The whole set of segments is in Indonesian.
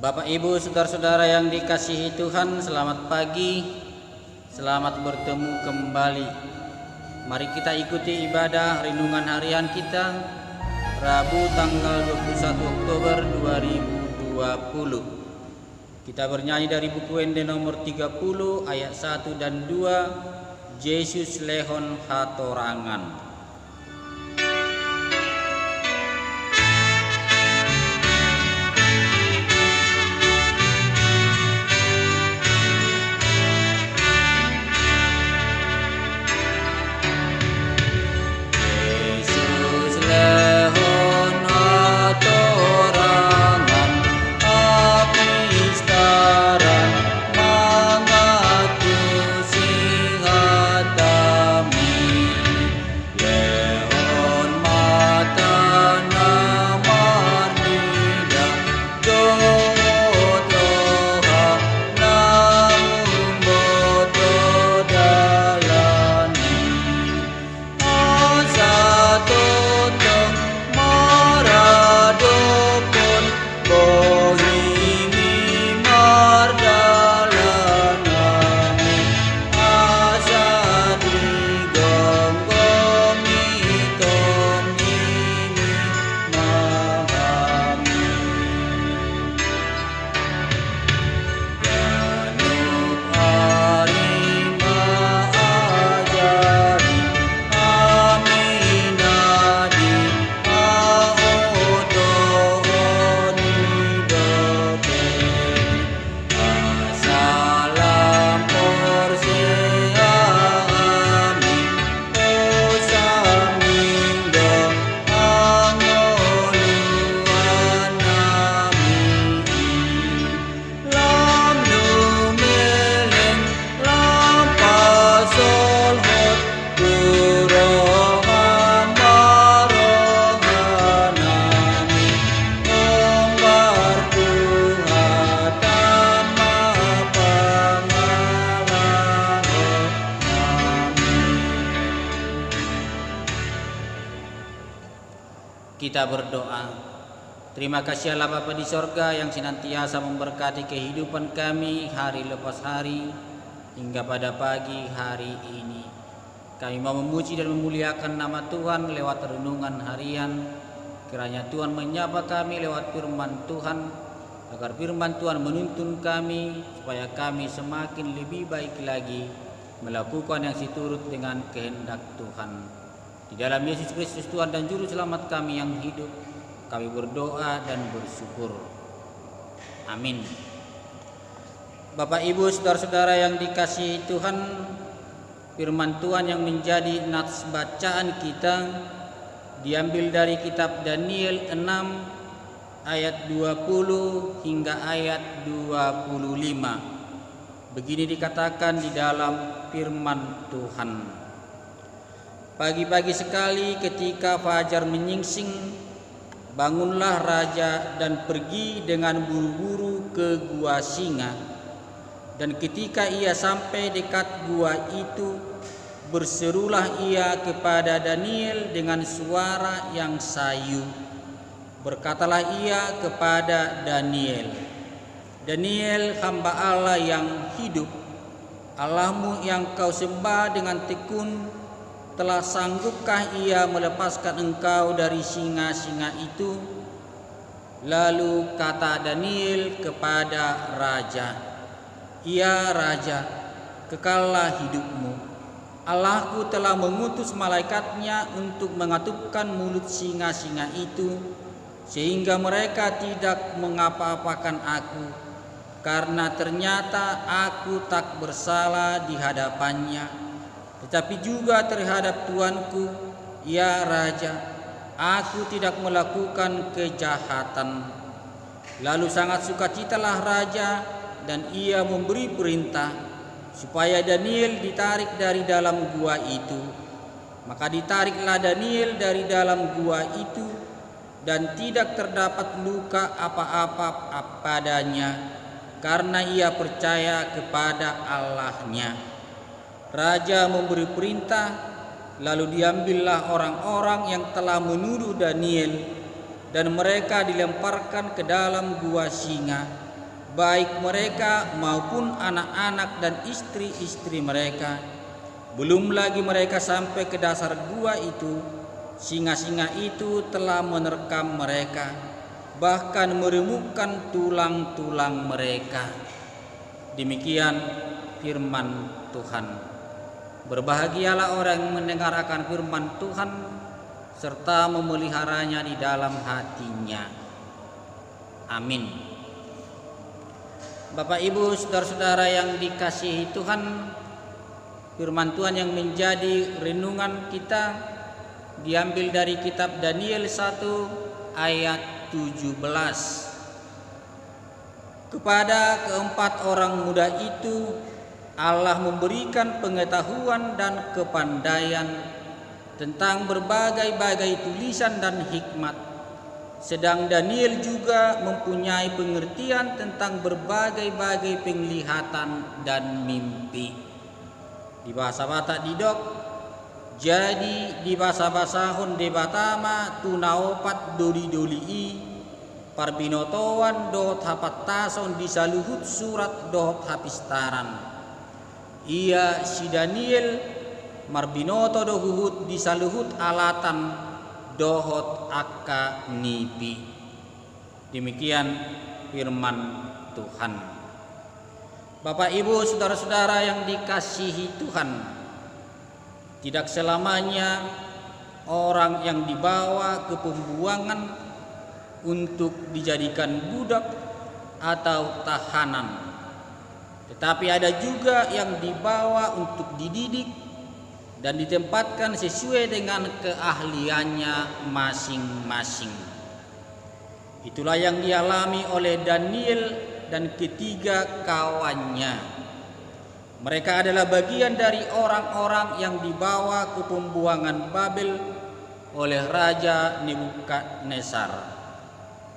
Bapak Ibu saudara-saudara yang dikasihi Tuhan, selamat pagi. Selamat bertemu kembali. Mari kita ikuti ibadah renungan harian kita Rabu tanggal 21 Oktober 2020. Kita bernyanyi dari buku Ende nomor 30 ayat 1 dan 2, Yesus lehon hatorangan. Kita berdoa. Terima kasih Allah Bapa di sorga yang senantiasa memberkati kehidupan kami hari lepas hari hingga pada pagi hari ini. Kami mau memuji dan memuliakan nama Tuhan lewat renungan harian. Kiranya Tuhan menyapa kami lewat firman Tuhan, agar firman Tuhan menuntun kami supaya kami semakin lebih baik lagi melakukan yang seturut dengan kehendak Tuhan. Di dalam Yesus Kristus Tuhan dan Juru Selamat kami yang hidup, kami berdoa dan bersyukur. Amin. Bapak Ibu saudara-saudara yang dikasihi Tuhan, firman Tuhan yang menjadi nats bacaan kita diambil dari kitab Daniel 6 ayat 20 hingga ayat 25. Begini dikatakan di dalam firman Tuhan. Pagi-pagi sekali ketika fajar menyingsing, bangunlah raja dan pergi dengan buru-buru ke gua singa. Dan ketika ia sampai dekat gua itu, berserulah ia kepada Daniel dengan suara yang sayu. Berkatalah ia kepada Daniel, "Daniel, hamba Allah yang hidup, Allahmu yang kau sembah dengan tekun, telah sanggupkah ia melepaskan engkau dari singa-singa itu?" Lalu kata Daniel kepada raja, "Ya raja, kekallah hidupmu. Allahku telah mengutus malaikatnya untuk mengatupkan mulut singa-singa itu, sehingga mereka tidak mengapa-apakan aku, karena ternyata aku tak bersalah di hadapannya. Tetapi juga terhadap tuanku, ya raja, aku tidak melakukan kejahatan." Lalu sangat sukacitalah raja, dan ia memberi perintah supaya Daniel ditarik dari dalam gua itu. Maka ditariklah Daniel dari dalam gua itu, dan tidak terdapat luka apa-apa padanya, karena ia percaya kepada Allahnya. Raja memberi perintah, lalu diambillah orang-orang yang telah menuduh Daniel, dan mereka dilemparkan ke dalam gua singa. baik mereka maupun anak-anak dan istri-istri mereka. Belum lagi mereka sampai ke dasar gua itu, singa-singa itu telah menerkam mereka, bahkan meremukkan tulang-tulang mereka. Demikian firman Tuhan. Berbahagialah orang yang mendengar akan firman Tuhan serta memeliharanya di dalam hatinya. Amin. Bapak, Ibu, saudara-saudara yang dikasihi Tuhan, firman Tuhan yang menjadi renungan kita diambil dari kitab Daniel 1 ayat 17. Kepada keempat orang muda itu Allah memberikan pengetahuan dan kepandaian tentang berbagai-bagai tulisan dan hikmat. Sedang Daniel juga mempunyai pengertian tentang berbagai-bagai penglihatan dan mimpi. Di bahasa Batak didok, jadi di bahasa basahon debatama tunaopat doli-dolii parbinotoan dot hapatason disaluhut surat dot hapistaran. Ia si Daniel marbinoto dohuhut disaluhut alatan dohot akka nipi. Demikian firman Tuhan. Bapak, Ibu, saudara-saudara yang dikasihi Tuhan, tidak selamanya orang yang dibawa ke pembuangan untuk dijadikan budak atau tahanan, tetapi ada juga yang dibawa untuk dididik dan ditempatkan sesuai dengan keahliannya masing-masing. Itulah yang dialami oleh Daniel dan ketiga kawannya. Mereka adalah bagian dari orang-orang yang dibawa ke pembuangan Babel oleh Raja Nebukadnezar.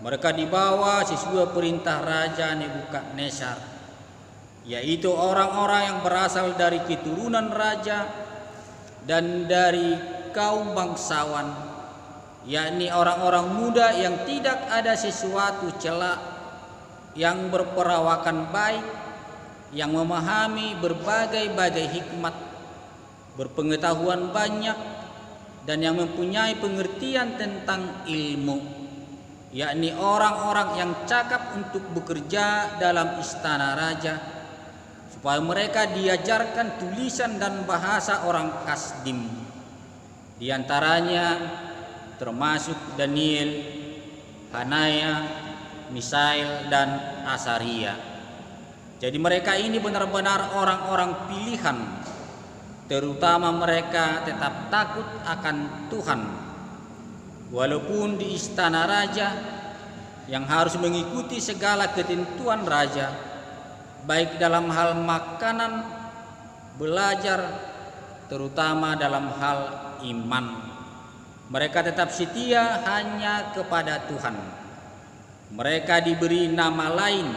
Mereka dibawa sesuai perintah Raja Nebukadnezar, yaitu orang-orang yang berasal dari keturunan raja dan dari kaum bangsawan, yakni orang-orang muda yang tidak ada sesuatu celak, yang berperawakan baik, yang memahami berbagai-bagai hikmat, berpengetahuan banyak, dan yang mempunyai pengertian tentang ilmu, yakni orang-orang yang cakap untuk bekerja dalam istana raja, supaya mereka diajarkan tulisan dan bahasa orang Kasdim. Di antaranya termasuk Daniel, Hanaya, Misael, dan Asaria. Jadi mereka ini benar-benar orang-orang pilihan, terutama mereka tetap takut akan Tuhan. Walaupun di istana raja yang harus mengikuti segala ketentuan raja, baik dalam hal makanan, belajar, terutama dalam hal iman, mereka tetap setia hanya kepada Tuhan. Mereka diberi nama lain,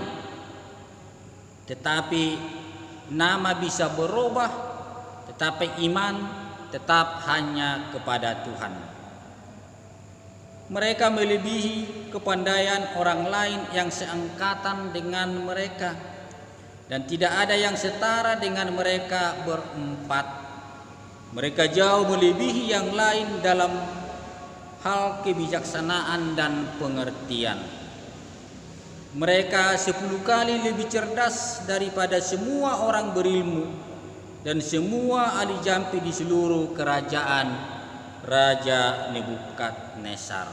tetapi nama bisa berubah, tetapi iman tetap hanya kepada Tuhan. Mereka melebihi kepandaian orang lain yang seangkatan dengan mereka, dan tidak ada yang setara dengan mereka berempat. Mereka jauh melebihi yang lain dalam hal kebijaksanaan dan pengertian. Mereka 10 kali lebih cerdas daripada semua orang berilmu dan semua ahli jampi di seluruh kerajaan Raja Nebukadnezar.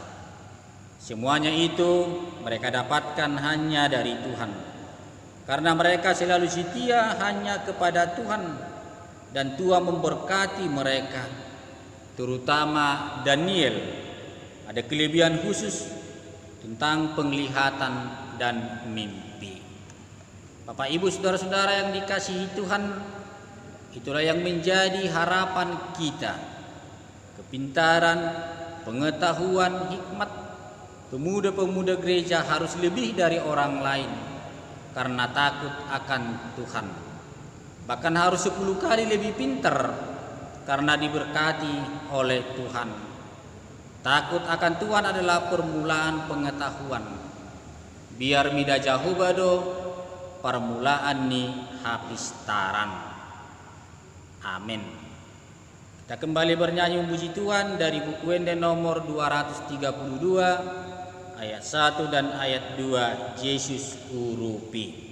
Semuanya itu mereka dapatkan hanya dari Tuhan, karena mereka selalu setia hanya kepada Tuhan, dan Tuhan memberkati mereka. Terutama Daniel ada kelebihan khusus tentang penglihatan dan mimpi. Bapak, Ibu, saudara-saudara yang dikasihi Tuhan, itulah yang menjadi harapan kita. Kepintaran, pengetahuan, hikmat, pemuda-pemuda gereja harus lebih dari orang lain karena takut akan Tuhan. Bahkan harus 10 kali lebih pintar karena diberkati oleh Tuhan. Takut akan Tuhan adalah permulaan pengetahuan. Biar mida jauh bado permulaan ni hapistaran. Amin. Kita kembali bernyanyi memuji Tuhan dari buku Wende nomor 232 ayat 1 dan ayat 2, Yesus urupi.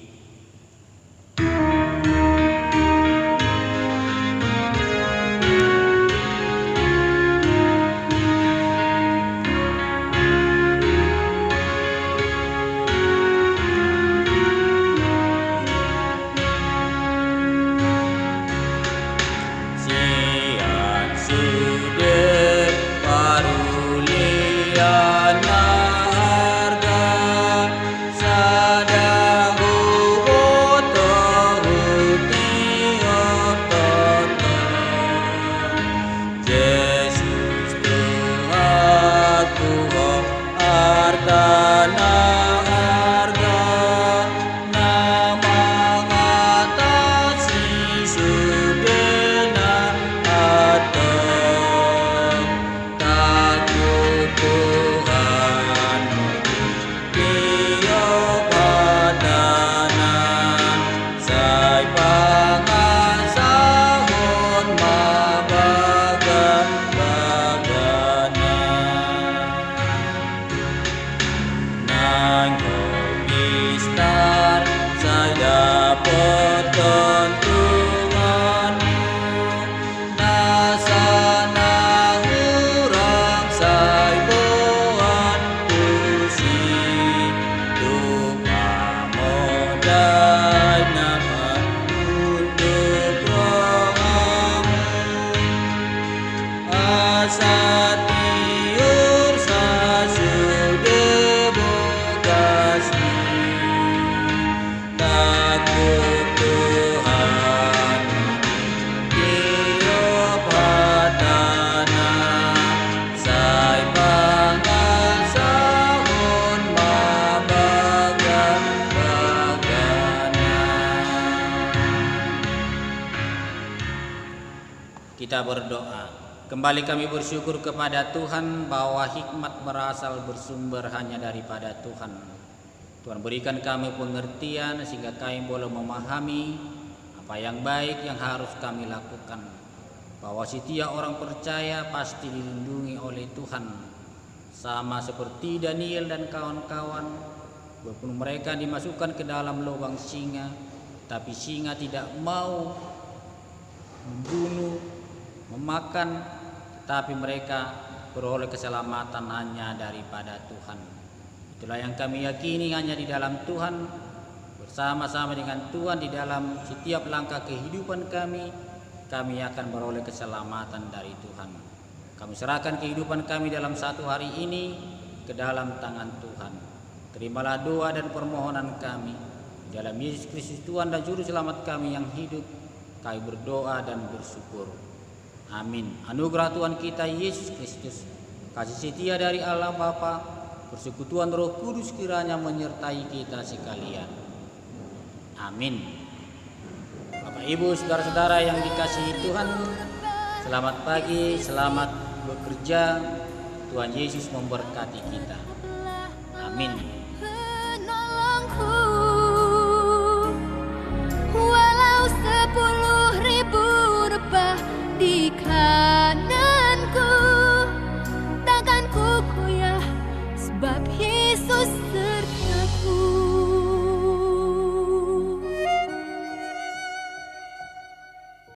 Kita berdoa. Kembali kami bersyukur kepada Tuhan bahwa hikmat berasal bersumber hanya daripada Tuhan. Tuhan berikan kami pengertian sehingga kami boleh memahami apa yang baik yang harus kami lakukan. Bahwa setiap orang percaya pasti dilindungi oleh Tuhan. Sama seperti Daniel dan kawan-kawan, walaupun mereka dimasukkan ke dalam lubang singa, tapi singa tidak mau membunuh, memakan, tetapi mereka beroleh keselamatan hanya daripada Tuhan. Itulah yang kami yakini, hanya di dalam Tuhan, bersama-sama dengan Tuhan di dalam setiap langkah kehidupan kami akan beroleh keselamatan dari Tuhan. Kami serahkan kehidupan kami dalam satu hari ini ke dalam tangan Tuhan. Terimalah doa dan permohonan kami di dalam Yesus Kristus Tuhan dan Juru Selamat kami yang hidup. Kami berdoa dan bersyukur. Amin. Anugerah Tuhan kita Yesus Kristus, kasih setia dari Allah Bapa, persekutuan Roh Kudus kiranya menyertai kita sekalian. Amin. Bapak Ibu, saudara-saudara yang dikasihi Tuhan, selamat pagi, selamat bekerja. Tuhan Yesus memberkati kita. Amin. Walau 10.000 rebah di kananku, takkan ku goyah sebab Yesus